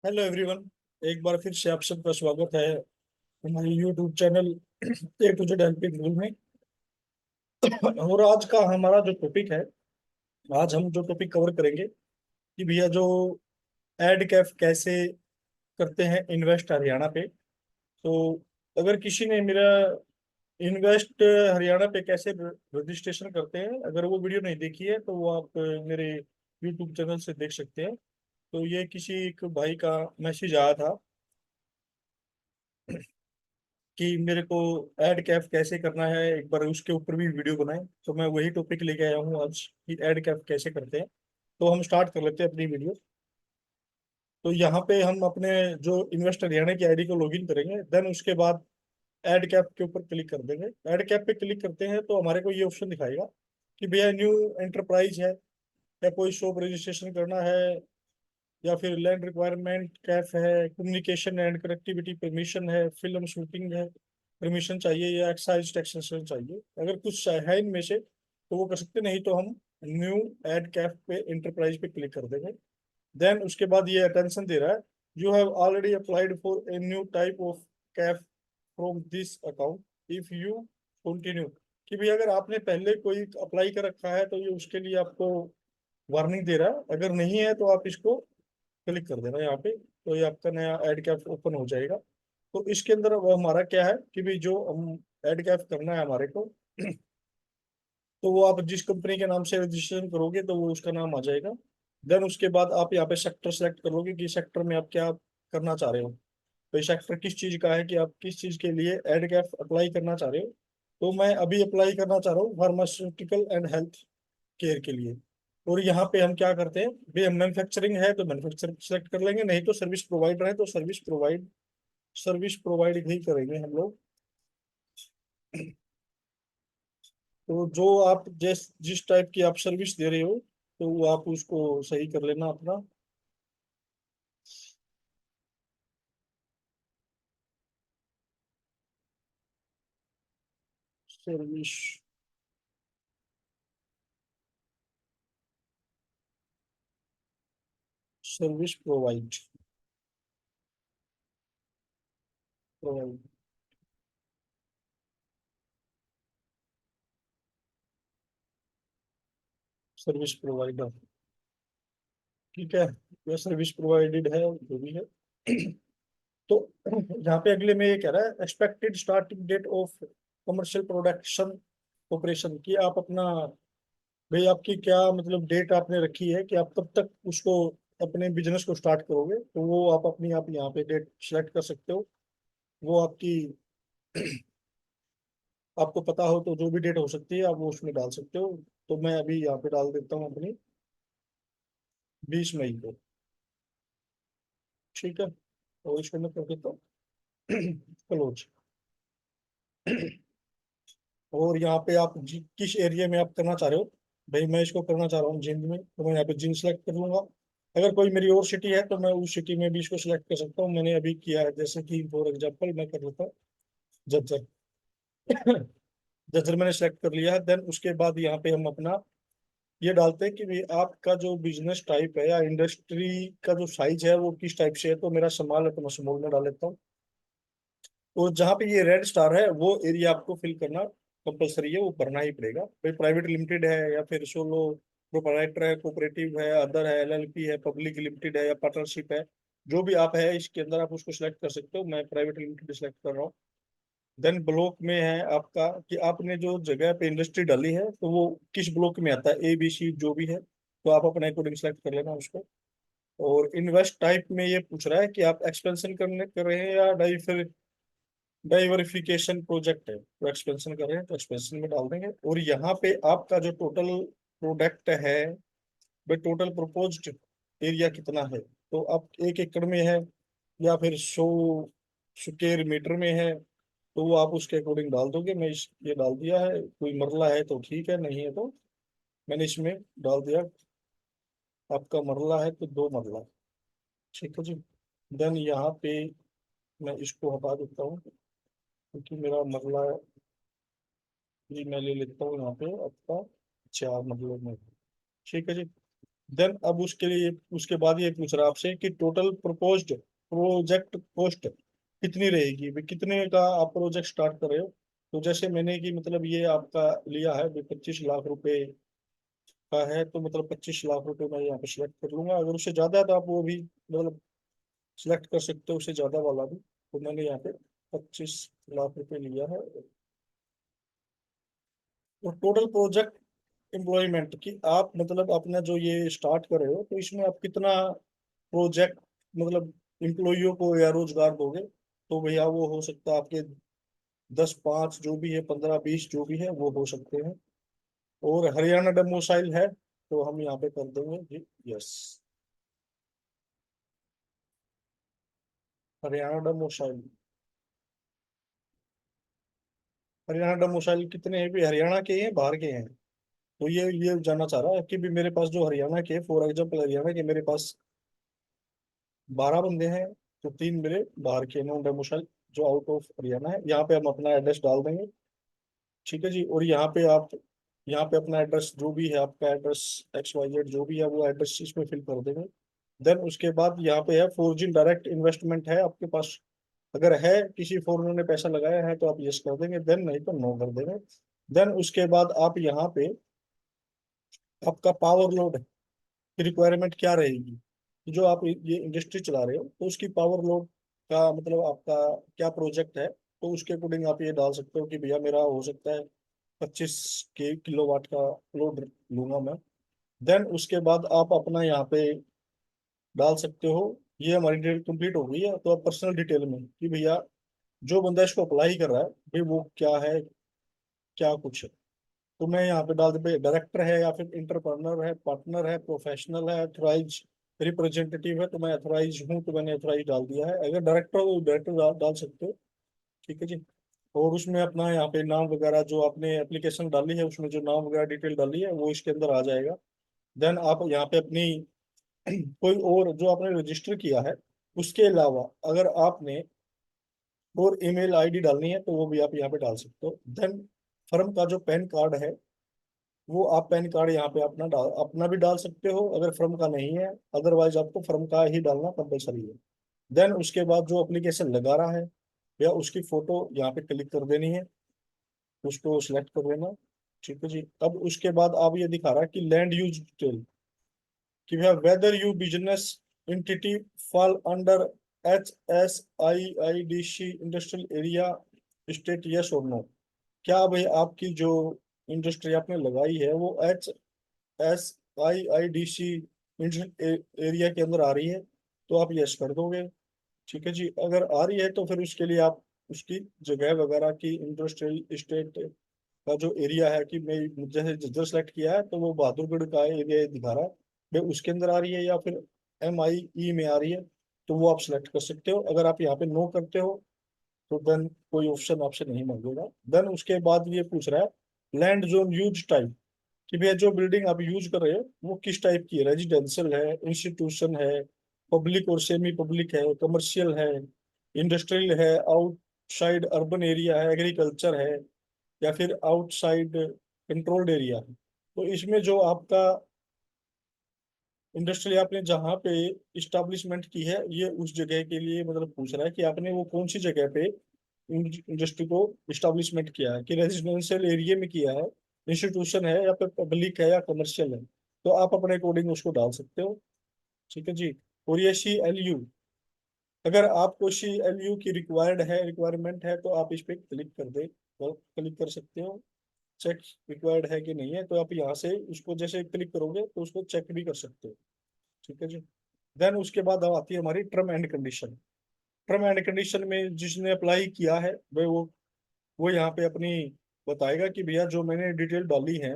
Hello everyone. एक बार फिर से आप सबका स्वागत है हमारे YouTube channel A to Z helping में। और आज का हमारा जो टॉपिक है, आज हम जो टॉपिक कवर करेंगे कि भैया जो एड कैफ कैसे करते हैं इन्वेस्ट हरियाणा पे। तो अगर किसी ने मेरा इन्वेस्ट हरियाणा पे कैसे रजिस्ट्रेशन करते हैं, अगर वो वीडियो नहीं देखी है तो वो आप मेरे यूट्यूब चैनल से देख सकते हैं। तो ये किसी एक भाई का मैसेज आया था कि मेरे को एड कैफ कैसे करना है, एक बार उसके ऊपर भी वीडियो बनाए। तो मैं वही टॉपिक लेके आया हूँ आज कि एड कैफ कैसे करते हैं। तो हम स्टार्ट कर लेते हैं अपनी वीडियो। तो यहाँ पे हम अपने जो इन्वेस्ट हरियाणा की आईडी को लॉगिन करेंगे, देन उसके बाद एड कैप के ऊपर क्लिक कर देंगे। एड कैप पे क्लिक करते हैं तो हमारे को ये ऑप्शन दिखाएगा कि भैया न्यू एंटरप्राइज है, या कोई शॉप रजिस्ट्रेशन करना है, या फिर लैंड रिक्वायरमेंट कैफ है, कम्युनिकेशन एंड कनेक्टिविटी परमिशन है, फिल्म शूटिंग है परमिशन चाहिए, या एक्साइज टैक्सेशन चाहिए। अगर कुछ है इनमें से तो वो कर सकते, नहीं तो हम न्यू एड कैफ पे एंटरप्राइज पे क्लिक कर देंगे। देन उसके बाद ये अटेंशन दे रहा है, you have already applied for a new type of Kaif from this account if you continue. कि भाई अगर आपने पहले कोई अप्लाई कर रखा है तो ये उसके लिए आपको वार्निंग दे रहा है। अगर नहीं है तो आप इसको क्लिक कर देना यहाँ पे, तो ये आपका नया एड कैफ ओपन हो जाएगा। तो इसके अंदर अब हमारा क्या है कि भाई जो हम एड कैफ करना है हमारे को, तो वो आप जिस कंपनी के नाम से रजिस्ट्रेशन करोगे तो वो उसका नाम आ जाएगा। देन उसके बाद आप यहाँ पे सेक्टर सेलेक्ट करोगे कि सेक्टर में आप क्या करना चाह रहे हो। तो सेक्टर किस चीज का है कि आप किस चीज के लिए एड कैफ अप्लाई करना चाह रहे हो। तो मैं अभी अप्लाई करना चाह रहा हूँ फार्मास्यूटिकल एंड हेल्थ केयर के लिए। और यहाँ पे हम क्या करते हैं, भाई हम मैन्युफैक्चरिंग है तो मैन्युफैक्चरिंग सेलेक्ट कर लेंगे, नहीं तो सर्विस प्रोवाइडर है तो सर्विस प्रोवाइड ही करेंगे हम लोग। तो जो आप जिस जिस टाइप की आप सर्विस दे रहे हो तो वो आप उसको सही कर लेना अपना। Service service provide service provider, ठीक है। यह सर्विस प्रोवाइडेड है जो भी है। तो यहाँ पे अगले में ये कह रहा है expected starting date of commercial production operation, की आप अपना भाई आपकी क्या मतलब डेट आपने रखी है कि आप कब तक उसको अपने बिजनेस को स्टार्ट करोगे, तो वो आप अपनी आप यहाँ पे डेट सेलेक्ट कर सकते हो। वो आपकी आपको पता हो तो जो भी डेट हो सकती है आप वो उसमें डाल सकते हो। तो मैं अभी यहाँ पे डाल देता हूँ अपनी 20 मई को, ठीक है। और इसको मैं कर देता हूँ क्लोज। और यहाँ पे आप किस एरिया में आप करना चाह रहे हो, भाई मैं इसको करना चाह रहा हूँ जिंद में, तो मैं यहाँ पे जिंद सेलेक्ट कर लूंगा। अगर कोई मेरी और सिटी है तो मैं उस सिटी में भी इसको सिलेक्ट कर सकता हूँ। मैंने अभी किया है, जैसे कि फॉर एग्जांपल मैं कर लेता हूँ जज्जर। जज्जर मैंने सेलेक्ट कर लिया है। देन उसके बाद यहाँ पे हम अपना ये डालते हैं कि भाई आपका जो बिजनेस टाइप है या इंडस्ट्री का जो साइज है वो किस टाइप से है। तो मेरा स्मॉल है तो मैं स्मॉल में डाल लेता हूँ। और जहाँ पे ये रेड स्टार है वो एरिया आपको फिल करना कंपलसरी है, वो भरना ही पड़ेगा। भाई प्राइवेट लिमिटेड है या फिर सोलो प्रोपराइटर है, कोऑपरेटिव है, अदर है, एलएलपी है, पब्लिक लिमिटेड है या पार्टनरशिप है, जो भी आप है इसके अंदर आप उसको सिलेक्ट कर सकते हो। मैं प्राइवेट लिमिटेड सिलेक्ट कर रहा हूँ। देन ब्लॉक में है आपका कि आपने जो जगह पे इंडस्ट्री डाली है तो वो किस ब्लॉक में आता है, ABC जो भी है, तो आप अपने अकॉर्डिंग सेलेक्ट कर लेना उसको। और इन्वेस्ट टाइप में ये पूछ रहा है कि आप एक्सपेंशन करने कर रहे हैं या डाइवर्सिफिकेशन प्रोजेक्ट है। तो एक्सपेंशन कर रहे हैं तो एक्सपेंशन में डाल देंगे। और यहाँ पे आपका जो टोटल प्रोडक्ट है, भाई टोटल प्रपोज्ड एरिया कितना है, तो आप 1 एकड़ में है या फिर 100 स्क्वायर मीटर में है, तो वो आप उसके अकॉर्डिंग डाल दोगे। मैं ये डाल दिया है। कोई मरला है तो ठीक है, नहीं है तो मैंने इसमें डाल दिया। आपका मरला है तो 2 मरला, ठीक है जी। देन यहाँ पे मैं इसको हटा देता हूँ क्योंकि मेरा मरला जी मैं ले लेता हूँ यहाँ पे आपका 4 मरले में, ठीक है जी। देन अब उसके लिए उसके बाद ये पूछ रहा है आपसे कि टोटल प्रपोज्ड प्रोजेक्ट कॉस्ट कितनी रहेगी, भी कितने का आप प्रोजेक्ट स्टार्ट कर रहे हो। तो जैसे मैंने कि मतलब ये आपका लिया है भी 25 लाख रुपए का है, तो मतलब 25 लाख रुपए मैं यहाँ पे सिलेक्ट कर लूंगा। अगर उससे ज्यादा है तो आप वो भी मतलब सिलेक्ट कर सकते हो, उससे ज्यादा वाला भी। तो मैंने यहाँ पे 25 लाख रुपए लिया है। और टोटल प्रोजेक्ट एम्प्लॉयमेंट की आप मतलब अपना जो ये स्टार्ट कर रहे हो, तो इसमें आप कितना प्रोजेक्ट मतलब एम्प्लॉइयों को या रोजगार दोगे। तो भैया वो हो सकता है आपके 10, 5 जो भी है, 15, 20 जो भी है वो हो सकते हैं। और हरियाणा डोमिसाइल है तो हम यहाँ पे कर देंगे जी yes. Haryana domicile, Haryana domicile कितने हैं भी, हरियाणा के हैं बाहर के हैं। तो ये जानना चाह रहा है कि भी मेरे पास जो हरियाणा के, फॉर एग्जाम्पल हरियाणा के मेरे पास 12 बंदे हैं, तो 3 मेरे बाहर के नॉन डोमिसाइल जो आउट ऑफ हरियाणा है। यहाँ पे हम अपना एड्रेस डाल देंगे। ठीक है जी। और यहाँ पे आप, यहाँ पे अपना एड्रेस जो भी है, आपका एड्रेस XYZ जो भी है वो एड्रेस इसमें फिल कर देंगे। देन उसके बाद यहाँ पे है फॉरेन डायरेक्ट इन्वेस्टमेंट है आपके पास, अगर है किसी फॉरेनर ने पैसा लगाया है तो आप यस कर देंगे, देन नहीं तो नो कर देंगे। देन उसके बाद आप यहाँ पे आपका पावर लोड की रिक्वायरमेंट क्या रहेगी, जो आप ये इंडस्ट्री चला रहे हो तो उसकी पावर लोड का मतलब आपका क्या प्रोजेक्ट है। तो उसके अकॉर्डिंग आप ये डाल सकते हो कि भैया मेरा हो सकता है 25 किलोवाट का लोड लूंगा मैं। देन उसके बाद आप अपना यहाँ पे डाल सकते हो। ये हमारी डिटेल कंप्लीट हो गई है, तो आप पर्सनल डिटेल में कि भैया जो बंदा इसको अप्लाई कर रहा है भाई वो क्या है, क्या कुछ है। तो मैं यहाँ पे डाल दे डायरेक्टर है या फिर इंटरप्रेन्योर है, पार्टनर है, प्रोफेशनल है, अथोराइज रिप्रेजेंटेटिव है। तो मैं अथोराइज हूँ तो मैंने अथोराइज डाल दिया है। अगर डायरेक्टर हो तो डायरेक्टर डाल सकते हो। ठीक है जी। और उसमें अपना यहाँ पे नाम वगैरह जो आपने एप्लीकेशन डाली है उसमें जो नाम वगैरह डिटेल डाली है वो इसके अंदर आ जाएगा। देन आप यहाँ पे अपनी कोई और जो आपने रजिस्टर किया है उसके अलावा अगर आपने और ईमेल आईडी डालनी है तो वो भी आप यहाँ पे डाल सकते हो। देन फर्म का जो पैन कार्ड है वो आप पैन कार्ड यहाँ पे अपना भी डाल सकते हो अगर फर्म का नहीं है, अदरवाइज आपको फर्म का ही डालना कंपलसरी है। देन उसके बाद जो एप्लीकेशन लगा रहा है या उसकी फोटो यहाँ पे क्लिक कर देनी है, उसको सिलेक्ट कर लेना। ठीक है जी। अब उसके बाद आप ये दिखा रहा है कि लैंड यूज डिटेल, कि भैया whether you business entity fall under HSIIDC industrial area state, yes और नो। क्या भाई आपकी जो इंडस्ट्री आपने लगाई है वो HSIIDC इंडस्ट्रियल एरिया के अंदर आ रही है, तो आप यस कर दोगे। ठीक है जी। अगर आ रही है तो फिर उसके लिए आप उसकी जगह वगैरह की इंडस्ट्रियल स्टेट का जो एरिया है कि मैं जैसे जिधर सेलेक्ट किया है तो वो बहादुरगढ़ का एरिया दिखा रहा है, भाई उसके अंदर आ रही है या फिर MIE में आ रही है, तो वो आप सिलेक्ट कर सकते हो। अगर आप यहाँ पे नो करते हो तो देन कोई ऑप्शन आपसे नहीं मांगेगा। देन उसके बाद ये पूछ रहा है लैंड जोन यूज टाइप, कि भैया जो बिल्डिंग आप यूज कर रहे हो वो किस टाइप की है, रेजिडेंशियल है, इंस्टीट्यूशन है, पब्लिक और सेमी पब्लिक है, कमर्शियल है, इंडस्ट्रियल है, आउटसाइड अर्बन एरिया है, एग्रीकल्चर है, या फिर आउटसाइड कंट्रोल्ड एरिया है। तो इसमें जो आपका इंडस्ट्री आपने जहाँ पे इस्टेब्लिशमेंट की है ये उस जगह के लिए मतलब पूछ रहा है कि आपने वो कौन सी जगह पे इंडस्ट्री को इस्टेब्लिशमेंट किया है, कि रेजिडेंशियल एरिया में किया है, इंस्टीट्यूशन है, या फिर पब्लिक है, या कमर्शियल है। तो आप अपने अकॉर्डिंग उसको डाल सकते हो। ठीक है जी। और ये CLU, अगर आपको CLU की रिक्वायरमेंट है तो आप इस पे क्लिक कर दे, तो क्लिक कर सकते हो। चेक रिक्वायर्ड है कि नहीं है, तो आप यहाँ से उसको जैसे क्लिक करोगे तो उसको चेक भी कर सकते हो। ठीक है जी। देन उसके बाद अब आती है हमारी term and condition. Term and condition में जिसने अप्लाई किया है भाई वो यहाँ पे अपनी बताएगा कि भैया जो मैंने डिटेल डाली है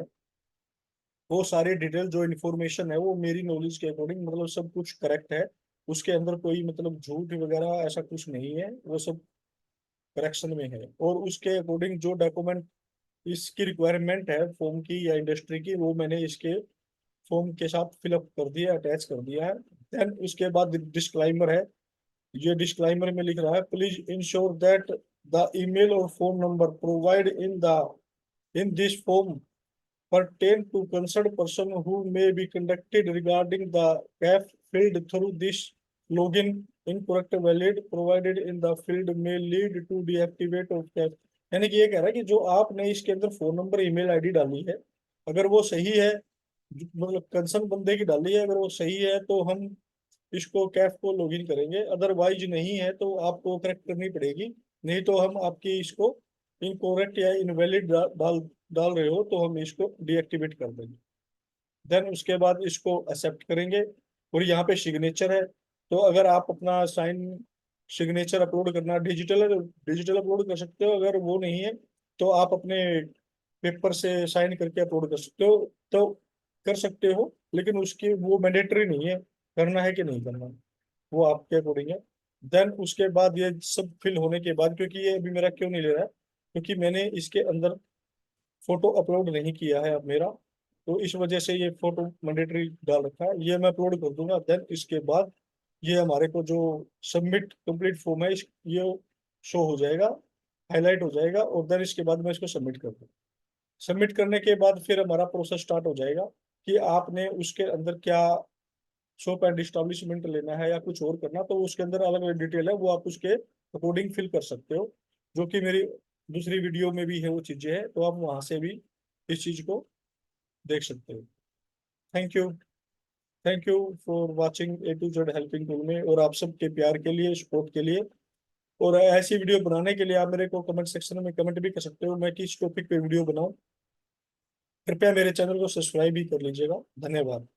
वो सारी डिटेल जो इन्फॉर्मेशन है वो मेरी नॉलेज के अकॉर्डिंग मतलब सब कुछ करेक्ट है। उसके अंदर कोई मतलब झूठ वगैरह ऐसा कुछ नहीं है, वो सब करेक्शन में है। और उसके अकॉर्डिंग जो डॉक्यूमेंट इसकी रिक्वायरमेंट है फॉर्म की या इंडस्ट्री की वो मैंने इसके फॉर्म के साथ फिलअप कर दिया, अटैच कर दिया है। देन उसके बाद डिस्क्लाइमर है। ये डिस्क्लाइमर में लिख रहा है please ensure that the email और phone number provide in this form pertain to concerned person who may be conducted regarding the CAF field through this login incorrect valid provided in the field may lead to deactivate of CAF। यानी कि ये कह रहा है कि जो आपने इसके अंदर फोन नंबर ईमेल आईडी डाली है, अगर वो सही है, मतलब कंसर्न बंदे की डाली है, अगर वो सही है तो हम इसको कैफ को लॉगिन करेंगे, अदरवाइज नहीं है तो आपको करेक्ट करनी पड़ेगी। नहीं तो हम आपकी इसको इनकोरेक्ट या इनवैलिड डाल डाल रहे हो तो हम इसको डीएक्टिवेट कर देंगे। देन उसके बाद इसको एक्सेप्ट करेंगे। और यहाँ पे सिग्नेचर है, तो अगर आप अपना साइन सिग्नेचर अपलोड करना डिजिटल है तो डिजिटल अपलोड कर सकते हो, अगर वो नहीं है तो आप अपने पेपर से साइन करके अपलोड कर सकते हो, तो कर सकते हो, लेकिन उसकी वो मैंडेटरी नहीं है, करना है कि नहीं करना, वो आपके अकॉर्डिंग है। देन उसके बाद ये सब फिल होने के बाद, क्योंकि ये अभी मेरा क्यों नहीं ले रहा है, क्योंकि मैंने इसके अंदर फोटो अपलोड नहीं किया है अब मेरा, तो इस वजह से ये फोटो मैंडेटरी डाल रखा है, ये मैं अपलोड कर दूंगा। देन इसके बाद ये हमारे को जो सबमिट कंप्लीट फॉर्म है ये शो हो जाएगा, हाईलाइट हो जाएगा, और देन इसके बाद मैं इसको सबमिट कर दूँ। सबमिट करने के बाद फिर हमारा प्रोसेस स्टार्ट हो जाएगा कि आपने उसके अंदर क्या शॉप एंड इस्टेब्लिशमेंट लेना है या कुछ और करना, तो उसके अंदर अलग अलग डिटेल है, वो आप उसके अकॉर्डिंग फिल कर सकते हो, जो कि मेरी दूसरी वीडियो में भी है वो चीजें हैं, तो आप वहां से भी इस चीज को देख सकते हो। Thank you. Thank you for watching A to Z helping tool में, और आप सबके प्यार के लिए, सपोर्ट के लिए, और ऐसी वीडियो बनाने के लिए आप मेरे को कमेंट सेक्शन में कमेंट भी कर सकते हो मैं किस टॉपिक पे वीडियो बनाऊं। कृपया मेरे चैनल को सब्सक्राइब भी कर लीजिएगा। धन्यवाद।